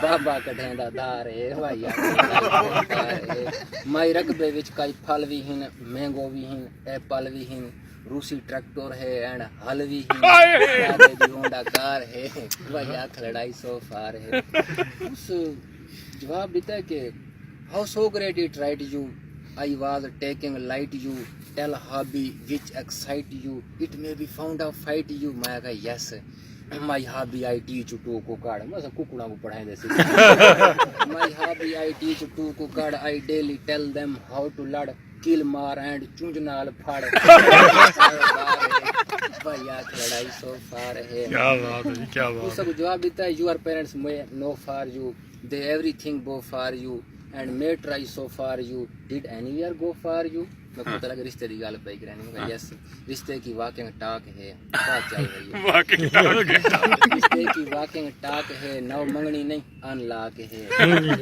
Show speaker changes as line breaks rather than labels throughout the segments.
बाबा कढ़ेंदा दार है भाई माई रकबे विच कई फल भी हैं, मैंगो भी हैं, एप्पल भी हैं, रूसी ट्रैक्टर है एंड हल भी हैं, होंडा कार है भाई आख लड़ाई सो फार है। उस जवाब देता है कि how so great it right you, I was taking light you, tell hobby which excite you, it may be found out fight you। मैं कहा yes, my hobby I teach you to cook, मैं सब कुकुड़ा को पढ़ाए जैसे my hobby I teach you to cook, I daily tell them how to lad, kill मार and चुंझ नाल फाड़ भैया लड़ाई सो फार है।
क्या बात है, क्या बात है।
उसको जवाब देता है your parents may know for you, they everything go for you and may try so far you, did anywhere go for you। मैं पता लगा रिश्ते की गल पे करनी, यस रिश्ते की वाकिंग टाक है, बात चल रही है
वाकिंग टाक
रिश्ते की वाकिंग टाक है, नव मंगनी नहीं अनलाक है,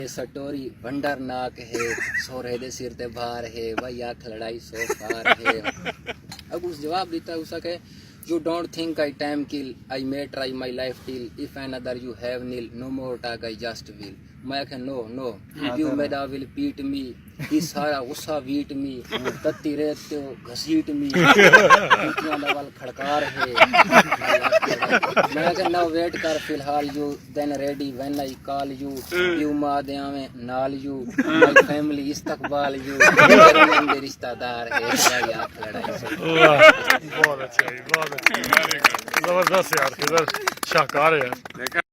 ये सटोरी वंडर नाक है, सोरे दे सिर ते भार है, भाई आख लड़ाई सो फार है। अब उस जवाब देता है उसका कहे you don't think I time kill, I may try my life till, if another you have nil, no more talk I just will। मैं कह no no you मेरा will beat me, ये सारा उसा बीट मी, तत्ती रेत तो घसीट मी, इतना डबल खड़कार है। मैं कह no wait कर फिलहाल you, then ready when I call you, you मादिया में नाल you, my family इस्तकबाल you, मेरे रिश्तेदार है भाई आँख लड़ाई से।
बहुत अच्छा, बहुत अच्छा, जबरदस्त यार, किधर शाहकार है।